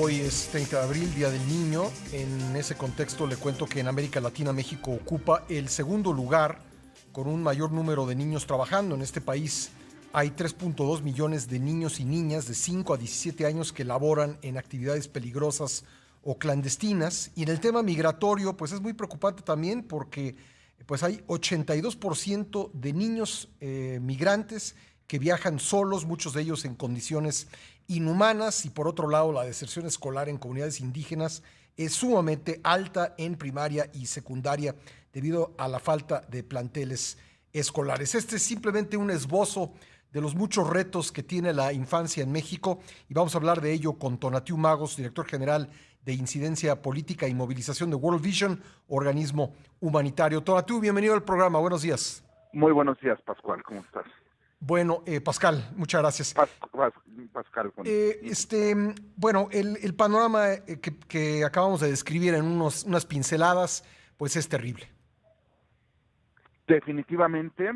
Hoy es 30 de abril, Día del Niño. En ese contexto le cuento que en América Latina México ocupa el segundo lugar con un mayor número de niños trabajando. En este país hay 3.2 millones de niños y niñas de 5 a 17 años que laboran en actividades peligrosas o clandestinas. Y en el tema migratorio, pues es muy preocupante también porque pues hay 82% de niños migrantes que viajan solos, muchos de ellos en condiciones inhumanas, y por otro lado la deserción escolar en comunidades indígenas es sumamente alta en primaria y secundaria debido a la falta de planteles escolares. Este es simplemente un esbozo de los muchos retos que tiene la infancia en México y vamos a hablar de ello con Tonatiuh Magos, director general de Incidencia Política y Movilización de World Vision, organismo humanitario. Tonatiuh, bienvenido al programa, buenos días. Muy buenos días, Pascual, ¿cómo estás? Bueno, Pascal, muchas gracias. Pascal, Bueno, el panorama que acabamos de describir en unas pinceladas, pues es terrible. Definitivamente,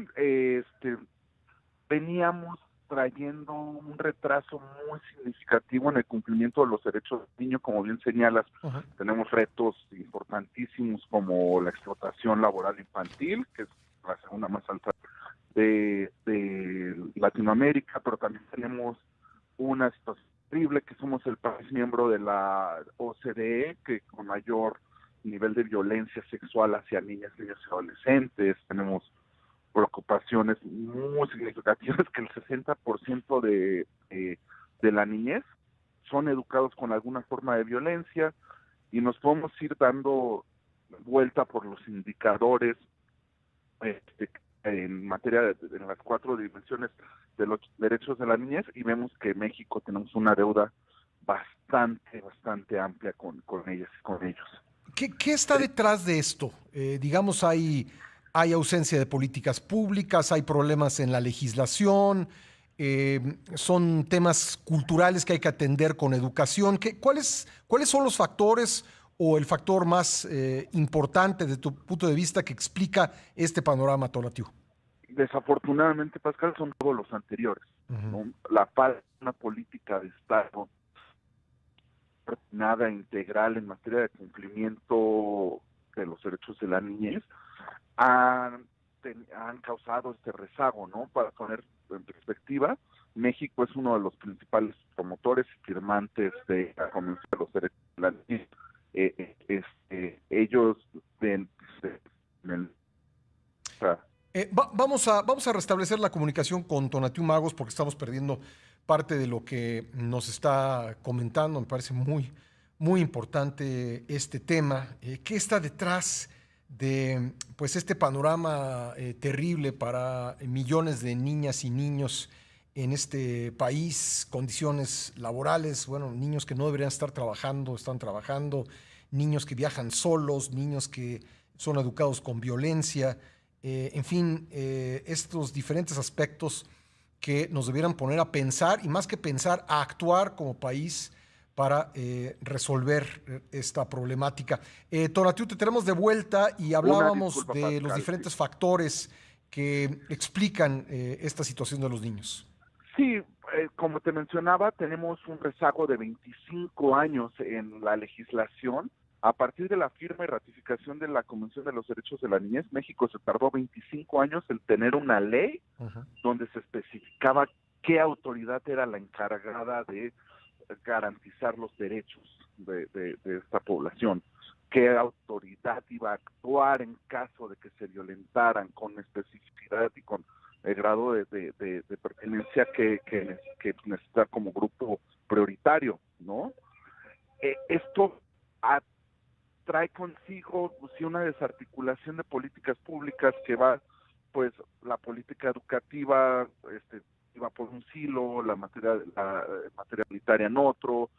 veníamos trayendo un retraso muy significativo en el cumplimiento de los derechos del niño, como bien señalas. Uh-huh. Tenemos retos importantísimos como la explotación laboral infantil, que es la segunda más alta de Latinoamérica, pero también tenemos una situación terrible, que somos el país miembro de la OCDE, que con mayor nivel de violencia sexual hacia niñas, niños y adolescentes. Tenemos preocupaciones muy significativas, que el 60% de la niñez son educados con alguna forma de violencia, y nos podemos ir dando vuelta por los indicadores en materia en las 4 dimensiones de los derechos de la niñez, y vemos que en México tenemos una deuda bastante amplia con ellas y con ellos. ¿Qué está detrás de esto? Digamos, hay ausencia de políticas públicas, hay problemas en la legislación, son temas culturales que hay que atender con educación. ¿Cuáles son los factores o el factor más importante de tu punto de vista que explica este panorama, Tonatiuh? Desafortunadamente, Pascal, son todos los anteriores, Uh-huh. ¿no? La falta de una política de Estado nada integral en materia de cumplimiento de los derechos de la niñez han causado este rezago, ¿no? Para poner en perspectiva, México es uno de los principales promotores y firmantes de la Convención de los Derechos de la Niñez. Ellos Vamos a restablecer la comunicación con Tonatiuh Magos porque estamos perdiendo parte de lo que nos está comentando. Me parece muy importante este tema. ¿Qué está detrás de pues este panorama terrible para millones de niñas y niños en este país? Condiciones laborales, bueno, niños que no deberían estar trabajando, están trabajando, niños que viajan solos, niños que son educados con violencia. En fin, estos diferentes aspectos que nos debieran poner a pensar, y más que pensar, a actuar como país para resolver esta problemática. Tonatiuh, te tenemos de vuelta y hablábamos de Pascal, los diferentes factores que explican esta situación de los niños. Sí, como te mencionaba, tenemos un rezago de 25 años en la legislación. A partir de la firma y ratificación de la Convención de los Derechos de la Niñez, México se tardó 25 años en tener una ley Uh-huh. donde se especificaba qué autoridad era la encargada de garantizar los derechos de esta población, qué autoridad iba a actuar en caso de que se violentaran con especificidad y con el grado de pertenencia que necesita como grupo prioritario, ¿no? Esto trae consigo sí, una desarticulación de políticas públicas que va, pues, la política educativa iba por un silo, la materia militaria en otro,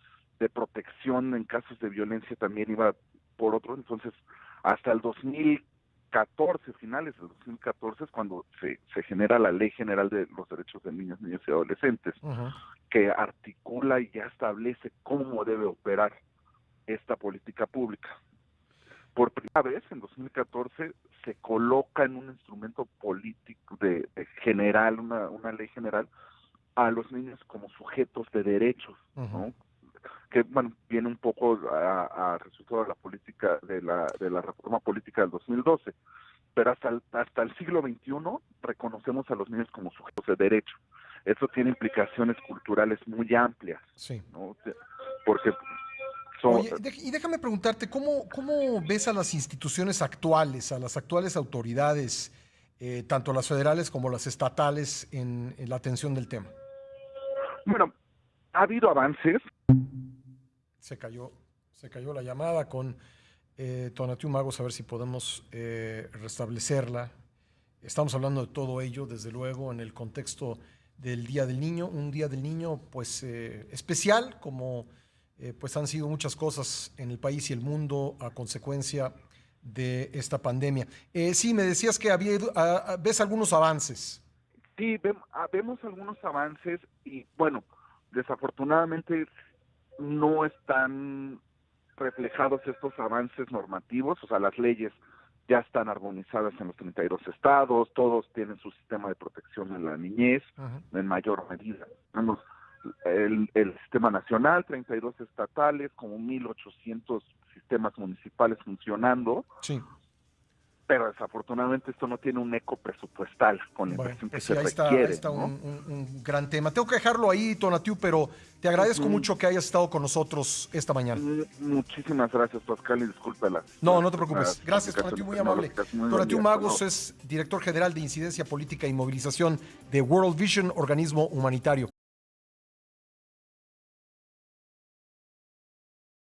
de protección en casos de violencia también iba por otro. Entonces, hasta el 2014, finales del 2014, es cuando se genera la Ley General de los Derechos de Niños, Niñas y Adolescentes, Uh-huh. que articula y ya establece cómo debe operar esta política pública. Por primera vez, en 2014, se coloca en un instrumento político de general, una ley general, a los niños como sujetos de derechos, Uh-huh. ¿no? que bueno, viene un poco a resultado de la política, de la reforma política del 2012. Pero hasta el siglo XXI reconocemos a los niños como sujetos de derecho. Eso tiene implicaciones culturales muy amplias, Sí. ¿no? Porque Oye, y déjame preguntarte, ¿cómo ves a las instituciones actuales, a las actuales autoridades, tanto las federales como las estatales, en la atención del tema? bueno, ha habido avances. Se cayó la llamada con Tonatiuh Magos, a ver si podemos restablecerla. Estamos hablando de todo ello, desde luego, en el contexto del Día del Niño, un Día del Niño pues especial, como pues han sido muchas cosas en el país y el mundo a consecuencia de esta pandemia. Sí, me decías que ves algunos avances. Sí, vemos algunos avances y bueno, desafortunadamente no están reflejados estos avances normativos, o sea, las leyes ya están armonizadas en los 32 estados, todos tienen su sistema de protección en la niñez, en mayor medida. Tenemos el sistema nacional, 32 estatales, como 1,800 sistemas municipales funcionando. Sí. Pero desafortunadamente esto no tiene un eco presupuestal con la inversión que se requiere. Ahí está, ¿no? un gran tema. Tengo que dejarlo ahí, Tonatiuh, pero te agradezco mucho que hayas estado con nosotros esta mañana. Muchísimas gracias, Pascal, y discúlpela. No te preocupes. Gracias, Tonatiuh, muy amable. Tonatiuh Magos es director general de Incidencia Política y Movilización de World Vision, organismo humanitario.